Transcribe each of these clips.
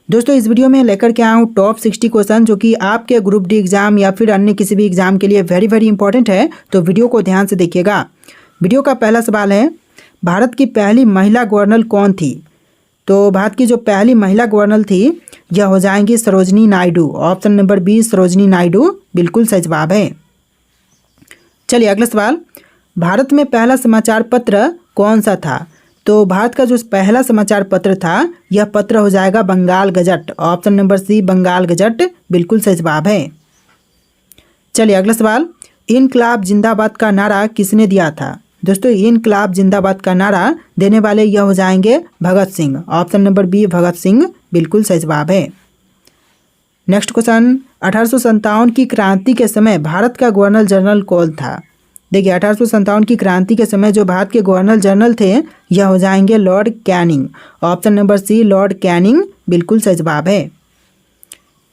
दोस्तों इस वीडियो में लेकर के आया हूँ टॉप 60 क्वेश्चन जो कि आपके ग्रुप डी एग्जाम या फिर अन्य किसी भी एग्जाम के लिए वेरी इंपॉर्टेंट है। तो वीडियो को ध्यान से देखिएगा। वीडियो का पहला सवाल है, भारत की पहली महिला गवर्नर कौन थी? तो भारत की जो पहली महिला गवर्नर थी यह हो जाएंगी Sarojini Naidu. Option number B Sarojini Naidu बिल्कुल सही जवाब है। चलिए अगला सवाल, भारत में पहला समाचार पत्र कौन सा था? तो भारत का जो पहला समाचार पत्र था यह पत्र हो जाएगा Bengal Gazette. Option number C Bengal Gazette बिल्कुल सही जवाब है। चलिए अगला सवाल, इनकलाब जिंदाबाद का नारा किसने दिया था? दोस्तों इनकलाब जिंदाबाद का नारा देने वाले यह हो जाएंगे Bhagat Singh. Option number B Bhagat Singh बिल्कुल सही जवाब है। नेक्स्ट क्वेश्चन, 1857 की क्रांति के समय भारत का गवर्नर जनरल कौन था? देखिए 1857 की क्रांति के समय जो भारत के गवर्नर जनरल थे यह हो जाएंगे Lord Canning. Option number C Lord Canning बिल्कुल सही जवाब है।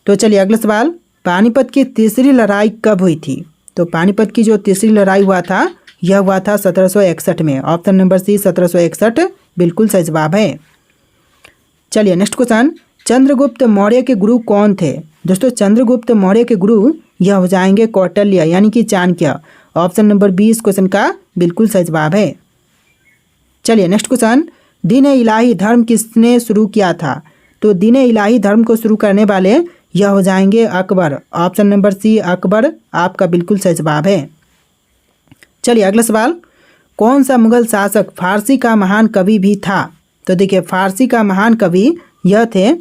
तो चलिए अगला सवाल, पानीपत की तीसरी लड़ाई कब हुई थी? तो पानीपत की जो तीसरी लड़ाई हुआ था यह हुआ था 1761 में। ऑप्शन नंबर सी 1761 बिल्कुल सही जवाब है। चलिए नेक्स्ट क्वेश्चन, चंद्रगुप्त मौर्य के गुरु कौन थे? दोस्तों चंद्रगुप्त मौर्य के गुरु यह हो जाएंगे कौटिल्य यानी कि चाणक्य। ऑप्शन नंबर बी इस क्वेश्चन का बिल्कुल सही जवाब है। चलिए नेक्स्ट क्वेश्चन, दीन इलाही धर्म किसने शुरू किया था? तो दीन इलाही धर्म को शुरू करने वाले यह हो जाएंगे Akbar. Option number C Akbar आपका बिल्कुल सही जवाब है। चलिए अगला सवाल, कौन सा मुगल शासक फारसी का महान कवि भी था? तो देखिए फारसी का महान कवि यह थे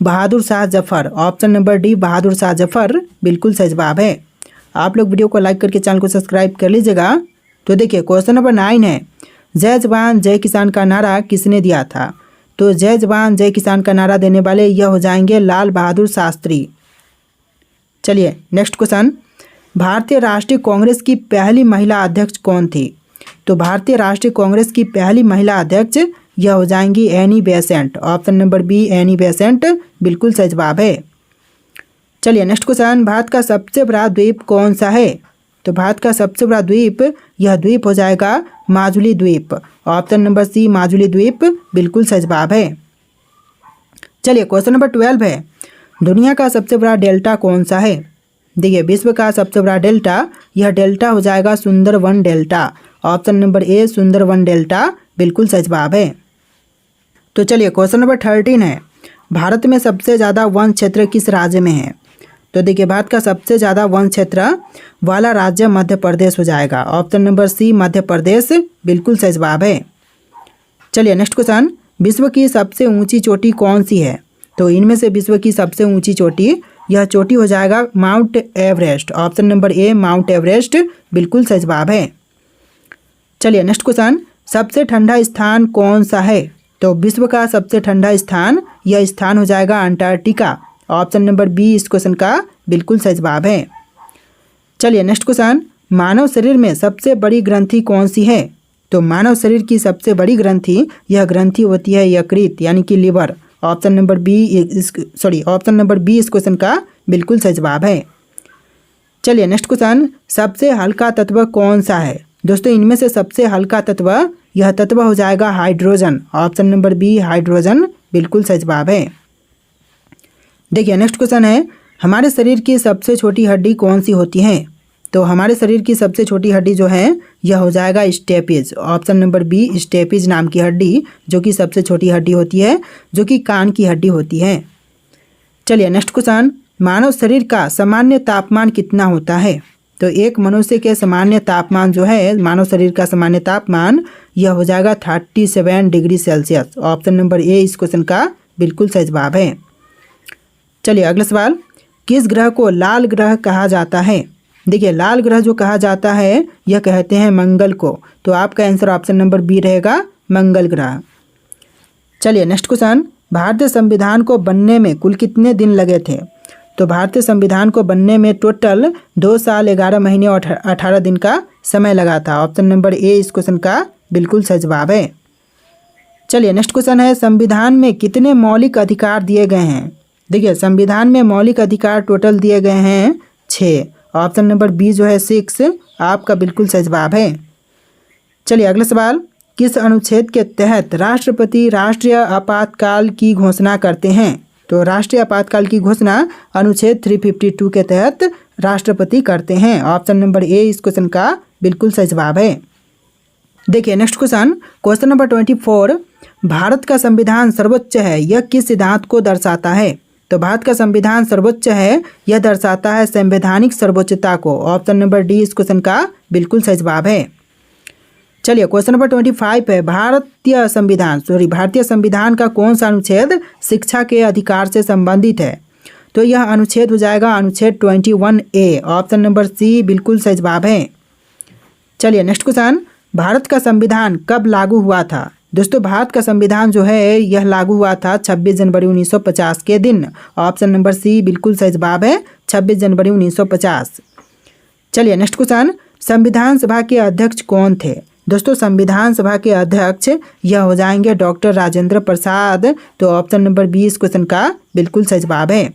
Bahadur Shah Zafar. Option number D Bahadur Shah Zafar बिल्कुल सही जवाब है। आप लोग वीडियो को लाइक करके चैनल को सब्सक्राइब कर लीजिएगा। तो देखिए क्वेश्चन नंबर 9 है, जय जवान जय किसान का नारा किसने दिया था? तो जय जवान जय किसान का नारा देने वाले यह हो जाएंगे लाल बहादुर शास्त्री। चलिए नेक्स्ट क्वेश्चन, भारतीय राष्ट्रीय कांग्रेस की पहली महिला अध्यक्ष कौन थी? तो भारतीय राष्ट्रीय कांग्रेस की पहली महिला अध्यक्ष यह हो जाएंगी Annie Besant. Option number be Annie Besant बिल्कुल सही जवाब है। चलिए नेक्स्ट क्वेश्चन, भारत का सबसे बड़ा द्वीप कौन सा है? तो भारत का सबसे बड़ा द्वीप यह द्वीप हो जाएगा माजुली द्वीप। ऑप्शन नंबर सी माजुली द्वीप बिल्कुल सही जवाब है। चलिए क्वेश्चन नंबर 12 है, दुनिया का सबसे बड़ा डेल्टा कौन सा है? देखिए विश्व का सबसे बड़ा डेल्टा यह डेल्टा हो जाएगा Sundarban delta. Option number A Sundarban delta बिल्कुल सही जवाब है। तो चलिए क्वेश्चन नंबर 13 है, भारत में सबसे ज़्यादा वन क्षेत्र किस राज्य में है? तो देखिए भारत का सबसे ज़्यादा वन क्षेत्र वाला राज्य मध्य प्रदेश हो जाएगा। ऑप्शन नंबर सी मध्य प्रदेश बिल्कुल सही जवाब है। चलिए नेक्स्ट क्वेश्चन, विश्व की सबसे ऊंची चोटी कौन सी है? तो इनमें से विश्व की सबसे ऊंची चोटी यह चोटी हो जाएगा माउंट एवरेस्ट। ऑप्शन नंबर ए माउंट एवरेस्ट बिल्कुल सही जवाब है। चलिए नेक्स्ट क्वेश्चन, सबसे ठंडा स्थान कौन सा है? तो विश्व का सबसे ठंडा स्थान यह स्थान हो जाएगा अंटार्कटिका। ऑप्शन नंबर बी इस क्वेश्चन का बिल्कुल सही जवाब है। चलिए नेक्स्ट क्वेश्चन, मानव शरीर में सबसे बड़ी ग्रंथि कौन सी है? तो मानव शरीर की सबसे बड़ी ग्रंथि यह ग्रंथि होती है यकृत यानी कि लिवर। ऑप्शन नंबर बी इस क्वेश्चन का बिल्कुल सही जवाब है। चलिए नेक्स्ट क्वेश्चन, सबसे हल्का तत्व कौन सा है? दोस्तों इनमें से सबसे हल्का तत्व यह तत्व हो जाएगा hydrogen. Option number B hydrogen बिल्कुल सही जवाब है। देखिए नेक्स्ट क्वेश्चन है, हमारे शरीर की सबसे छोटी हड्डी कौन सी होती है? तो हमारे शरीर की सबसे छोटी हड्डी जो है यह हो जाएगा stapes. Option number B stapes नाम की हड्डी जो कि सबसे छोटी हड्डी होती है जो कि कान की हड्डी होती है। चलिए नेक्स्ट क्वेश्चन, मानव शरीर का सामान्य तापमान कितना होता है? तो एक मनुष्य के सामान्य तापमान जो है मानव शरीर का सामान्य तापमान यह हो जाएगा 37 डिग्री सेल्सियस। ऑप्शन नंबर ए इस क्वेश्चन का बिल्कुल सही जवाब है। चलिए अगला सवाल, किस ग्रह को लाल ग्रह कहा जाता है? देखिए लाल ग्रह जो कहा जाता है यह कहते हैं मंगल को। तो आपका आंसर ऑप्शन नंबर बी रहेगा मंगल ग्रह। चलिए नेक्स्ट क्वेश्चन, भारतीय संविधान को बनने में कुल कितने दिन लगे थे? तो भारतीय संविधान को बनने में टोटल 2 साल 11 महीने और 18 दिन का समय लगा था। ऑप्शन नंबर ए इस क्वेश्चन का बिल्कुल सही जवाब है। चलिए नेक्स्ट क्वेश्चन है, संविधान में कितने मौलिक अधिकार दिए गए हैं? देखिए संविधान में मौलिक अधिकार टोटल दिए गए हैं 6। ऑप्शन नंबर बी जो है 6 आपका बिल्कुल सही जवाब है। चलिए अगला सवाल, किस अनुच्छेद के तहत राष्ट्रपति राष्ट्रीय आपातकाल की घोषणा करते हैं? तो राष्ट्रीय आपातकाल की घोषणा अनुच्छेद 352 के तहत राष्ट्रपति करते हैं। ऑप्शन नंबर ए इस क्वेश्चन का बिल्कुल सही जवाब है। देखिए नेक्स्ट क्वेश्चन नंबर 24, भारत का संविधान सर्वोच्च है, यह किस सिद्धांत को दर्शाता है? तो भारत का संविधान सर्वोच्च है, यह दर्शाता है संवैधानिक सर्वोच्चता को। ऑप्शन नंबर डी इस क्वेश्चन का बिल्कुल सही जवाब है। चलिए क्वेश्चन नंबर 25 है, भारतीय संविधान का कौन सा अनुच्छेद शिक्षा के अधिकार से संबंधित है? तो यह अनुच्छेद हो जाएगा अनुच्छेद 21A। ऑप्शन नंबर सी बिल्कुल सही जवाब है। चलिए नेक्स्ट क्वेश्चन, भारत का संविधान कब लागू हुआ था? दोस्तों भारत का संविधान जो है यह लागू हुआ था 26 जनवरी 1950 के दिन। ऑप्शन नंबर सी बिल्कुल सही जवाब है, 26 जनवरी 1950। चलिए नेक्स्ट क्वेश्चन, संविधान सभा के अध्यक्ष कौन थे? दोस्तों संविधान सभा के अध्यक्ष यह हो जाएंगे डॉक्टर राजेंद्र प्रसाद। तो ऑप्शन नंबर बी इस क्वेश्चन का बिल्कुल सही जवाब है।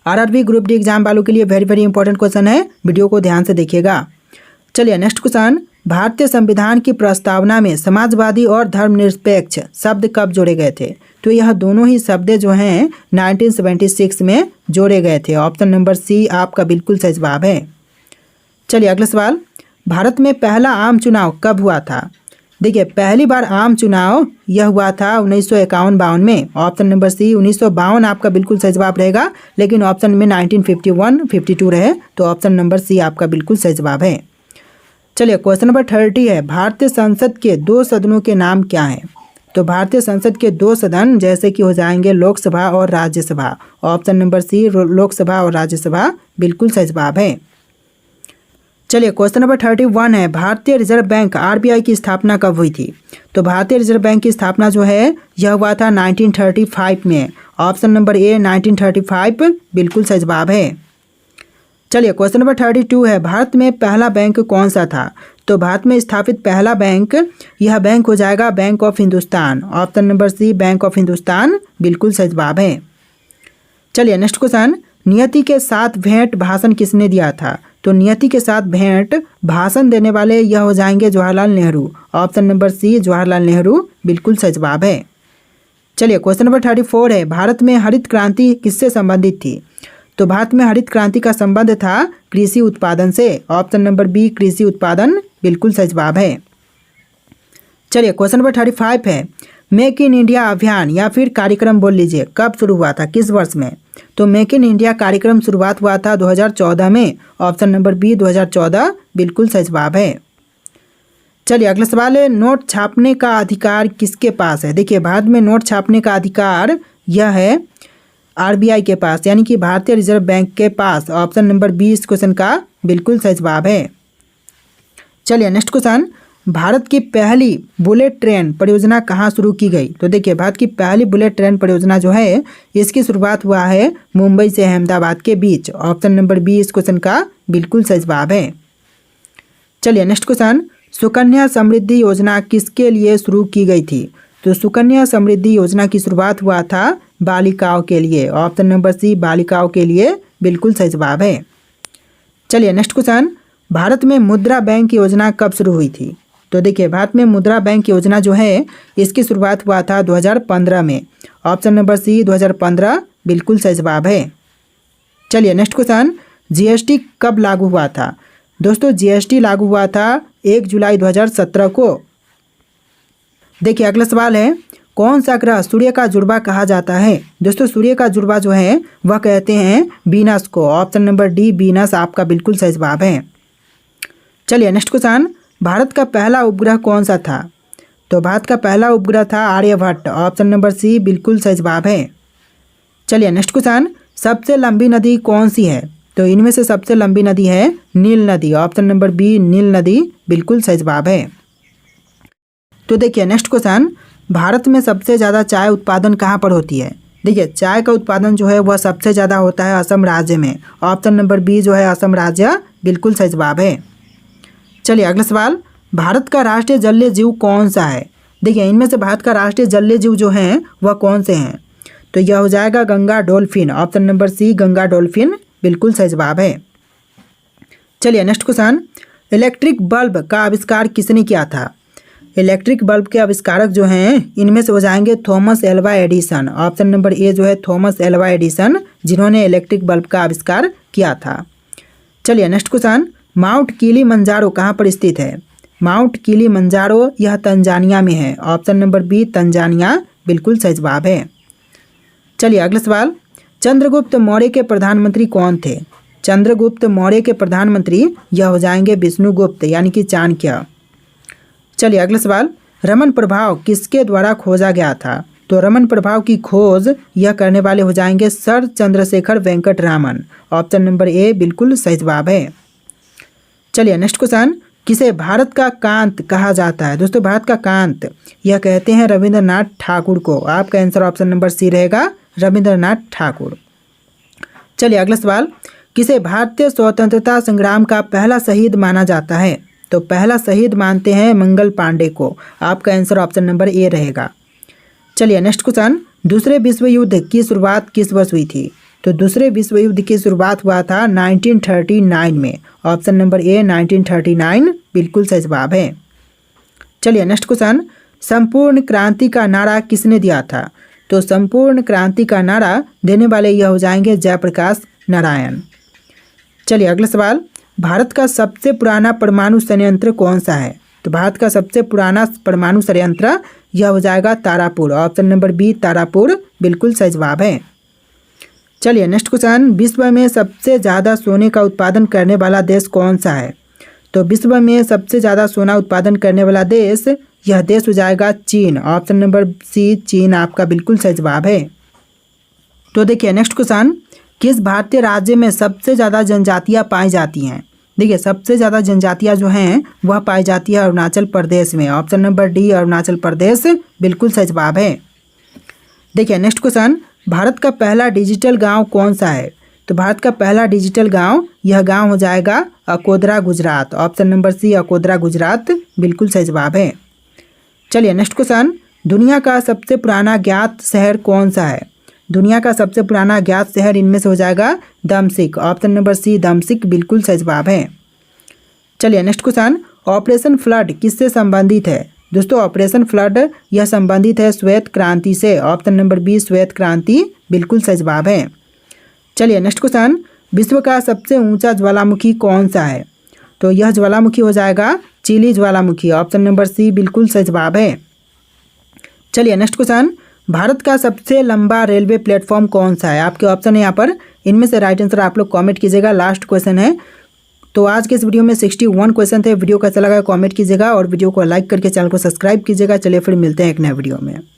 आरआरबी ग्रुप डी एग्जाम वालों के लिए वेरी वेरी इंपॉर्टेंट क्वेश्चन है, वीडियो को ध्यान से देखिएगा। चलिए नेक्स्ट क्वेश्चन, भारतीय संविधान की प्रस्तावना में समाजवादी और धर्मनिरपेक्ष शब्द कब जोड़े गए थे? तो यह दोनों ही शब्द जो हैं 1976 में जोड़े गए थे। ऑप्शन नंबर सी आपका बिल्कुल सही जवाब है। चलिए अगला सवाल, भारत में पहला आम चुनाव कब हुआ था? देखिए पहली बार आम चुनाव यह हुआ था 1951-52 में। ऑप्शन नंबर सी 1952 आपका बिल्कुल सही जवाब रहेगा, लेकिन ऑप्शन में 1951-52 रहे, तो ऑप्शन नंबर सी आपका बिल्कुल सही जवाब है। चलिए क्वेश्चन नंबर 30 है, भारतीय संसद के 2 सदनों के नाम क्या हैं? तो भारतीय संसद के 2 सदन जैसे कि हो जाएंगे लोकसभा और Rajya Sabha. Option number C Lok Sabha और राज्यसभा बिल्कुल सही जवाब है। चलिए क्वेश्चन नंबर 31 है, भारतीय रिजर्व बैंक आरबीआई की स्थापना कब हुई थी? तो भारतीय रिजर्व बैंक की स्थापना जो है यह हुआ था 1935 में। ऑप्शन नंबर ए 1935 बिल्कुल सही जवाब है। चलिए क्वेश्चन नंबर 32 है, भारत में पहला बैंक कौन सा था? तो भारत में स्थापित पहला बैंक यह बैंक हो जाएगा bank of Hindustan. Option number C bank of Hindustan बिल्कुल सही जवाब है। चलिए नेक्स्ट क्वेश्चन, नियति के साथ भेंट भाषण किसने दिया था? तो नियति के साथ भेंट भाषण देने वाले यह हो जाएंगे Jawaharlal Nehru. Option number C Jawaharlal Nehru बिल्कुल सही जवाब है। चलिए क्वेश्चन नंबर 34 है, भारत में हरित क्रांति किससे संबंधित थी? तो भारत में हरित क्रांति का संबंध था कृषि उत्पादन से। ऑप्शन नंबर बी कृषि उत्पादन बिल्कुल सही जवाब है। चलिए क्वेश्चन नंबर 35 है, मेक इन इंडिया अभियान या फिर कार्यक्रम बोल लीजिए कब शुरू हुआ था, किस वर्ष में? तो मेक इन इंडिया कार्यक्रम शुरुआत हुआ था 2014 में। ऑप्शन नंबर बी 2014 बिल्कुल सही जवाब है। चलिए अगला सवाल है, नोट छापने का अधिकार किसके पास है? देखिए भारत में नोट छापने का अधिकार यह है आरबीआई के पास, यानी कि भारतीय रिजर्व बैंक के पास। ऑप्शन नंबर बी इस क्वेश्चन का बिल्कुल सही जवाब है। चलिए नेक्स्ट क्वेश्चन, भारत की पहली बुलेट ट्रेन परियोजना कहाँ शुरू की गई? तो देखिए भारत की पहली बुलेट ट्रेन परियोजना जो है इसकी शुरुआत हुआ है मुंबई से अहमदाबाद के बीच। ऑप्शन नंबर बी इस क्वेश्चन का बिल्कुल सही जवाब है। चलिए नेक्स्ट क्वेश्चन, सुकन्या समृद्धि योजना किसके लिए शुरू की गई थी? तो सुकन्या समृद्धि योजना की शुरुआत हुआ था बालिकाओं के लिए। ऑप्शन नंबर सी बालिकाओं के लिए बिल्कुल सही जवाब है। चलिए नेक्स्ट क्वेश्चन, भारत में मुद्रा बैंक योजना कब शुरू हुई थी? तो देखिए भारत में मुद्रा बैंक योजना जो है इसकी शुरुआत हुआ था 2015 में। ऑप्शन नंबर सी 2015 बिल्कुल सही जवाब है। चलिए नेक्स्ट क्वेश्चन, जीएसटी कब लागू हुआ था? दोस्तों जीएसटी लागू हुआ था 1 जुलाई 2017 को। देखिए अगला सवाल है, कौन सा ग्रह सूर्य का जुड़वा कहा जाता है? दोस्तों सूर्य का जुड़वा जो है वह कहते हैं वीनस को। ऑप्शन नंबर डी वीनस आपका बिल्कुल सही जवाब है। चलिए नेक्स्ट क्वेश्चन, भारत का पहला उपग्रह कौन सा था? तो भारत का पहला उपग्रह था आर्यभट्ट। ऑप्शन नंबर सी बिल्कुल सही जवाब है। चलिए नेक्स्ट क्वेश्चन, सबसे लंबी नदी कौन सी है? तो इनमें से सबसे लंबी नदी है नील नदी। ऑप्शन नंबर बी नील नदी बिल्कुल सही जवाब है। तो देखिए नेक्स्ट क्वेश्चन, भारत में सबसे ज़्यादा चाय उत्पादन कहाँ पर होती है? देखिए चाय का उत्पादन जो है वह सबसे ज़्यादा होता है असम राज्य में। ऑप्शन नंबर बी जो है असम राज्य बिल्कुल सही जवाब है। चलिए अगला सवाल, भारत का राष्ट्रीय जलीय जीव कौन सा है? देखिए इनमें से भारत का राष्ट्रीय जलीय जीव जो हैं वह कौन से हैं? तो यह हो जाएगा Ganga dolphin. Option number C Ganga dolphin बिल्कुल सही जवाब है। चलिए नेक्स्ट क्वेश्चन, इलेक्ट्रिक बल्ब का आविष्कार किसने किया था? इलेक्ट्रिक बल्ब के आविष्कारक जो हैं इनमें से हो जाएंगे Thomas Alva Edison. Option number A जो है थॉमस एल्वा एडिसन, जिन्होंने इलेक्ट्रिक बल्ब का आविष्कार किया था। चलिए नेक्स्ट क्वेश्चन, माउंट किलिमंजारो कहाँ पर स्थित है? माउंट किलिमंजारो यह तंजानिया में है। ऑप्शन नंबर बी तंजानिया बिल्कुल सही जवाब है। चलिए अगला सवाल, चंद्रगुप्त मौर्य के प्रधानमंत्री कौन थे? चंद्रगुप्त मौर्य के प्रधानमंत्री यह हो जाएंगे विष्णुगुप्त यानी कि चाणक्य। चलिए अगला सवाल, रमन प्रभाव किसके द्वारा खोजा गया था? तो रमन प्रभाव की खोज यह करने वाले हो जाएंगे sir Chandrasekhar Venkata Raman. Option number A बिल्कुल सही जवाब है। चलिए नेक्स्ट क्वेश्चन, किसे भारत का कांत कहा जाता है? दोस्तों भारत का कांत यह कहते हैं रविंद्रनाथ ठाकुर को। आपका आंसर ऑप्शन नंबर सी रहेगा, रविंद्रनाथ ठाकुर। चलिए अगला सवाल, किसे भारतीय स्वतंत्रता संग्राम का पहला शहीद माना जाता है? तो पहला शहीद मानते हैं मंगल पांडे को। आपका आंसर ऑप्शन नंबर ए रहेगा। चलिए नेक्स्ट क्वेश्चन, दूसरे विश्व युद्ध की शुरुआत किस वर्ष हुई थी? तो दूसरे विश्व युद्ध की शुरुआत हुआ था 1939 में। ऑप्शन नंबर ए 1939 बिल्कुल सही जवाब है। चलिए नेक्स्ट क्वेश्चन, संपूर्ण क्रांति का नारा किसने दिया था? तो संपूर्ण क्रांति का नारा देने वाले यह हो जाएंगे जयप्रकाश नारायण। चलिए अगला सवाल, भारत का सबसे पुराना परमाणु संयंत्र कौन सा है? तो भारत का सबसे पुराना परमाणु संयंत्र यह हो जाएगा Tarapur. Option number B Tarapur बिल्कुल सही जवाब है। चलिए नेक्स्ट क्वेश्चन, विश्व में सबसे ज़्यादा सोने का उत्पादन करने वाला देश कौन सा है? तो विश्व में सबसे ज़्यादा सोना उत्पादन करने वाला देश यह देश हो जाएगा चीन। ऑप्शन नंबर सी चीन आपका बिल्कुल सही जवाब है। तो देखिए नेक्स्ट क्वेश्चन, किस भारतीय राज्य में सबसे ज़्यादा जनजातियाँ पाई जाती हैं? देखिए सबसे ज़्यादा जनजातियाँ जो हैं वह पाई जाती है अरुणाचल प्रदेश में। Option number D Arunachal Pradesh बिल्कुल सही जवाब है। देखिए नेक्स्ट क्वेश्चन, भारत का पहला डिजिटल गांव कौन सा है? तो भारत का पहला डिजिटल गांव यह गांव हो जाएगा Akodara Gujarat. Option number C Akodara Gujarat बिल्कुल सही जवाब है। चलिए नेक्स्ट क्वेश्चन, दुनिया का सबसे पुराना ज्ञात शहर कौन सा है? दुनिया का सबसे पुराना ज्ञात शहर इनमें से हो जाएगा दमसिक। ऑप्शन नंबर सी दमसिक बिल्कुल सही जवाब है। चलिए नेक्स्ट क्वेश्चन, ऑपरेशन फ्लड किससे संबंधित है? दोस्तों ऑपरेशन फ्लड यह संबंधित है श्वेत क्रांति से। ऑप्शन नंबर बी श्वेत क्रांति बिल्कुल सही जवाब है। चलिए नेक्स्ट क्वेश्चन, विश्व का सबसे ऊंचा ज्वालामुखी कौन सा है? तो यह ज्वालामुखी हो जाएगा चिली ज्वालामुखी। ऑप्शन नंबर सी बिल्कुल सही जवाब है। चलिए नेक्स्ट क्वेश्चन, भारत का सबसे लंबा रेलवे प्लेटफॉर्म कौन सा है? आपके ऑप्शन है यहाँ पर, इनमें से राइट आंसर आप लोग कमेंट कीजिएगा। लास्ट क्वेश्चन है। तो आज के इस वीडियो में 61 क्वेश्चन थे। वीडियो कैसा लगा कमेंट कीजिएगा और वीडियो को लाइक करके चैनल को सब्सक्राइब कीजिएगा। चलिए फिर मिलते हैं एक नए वीडियो में।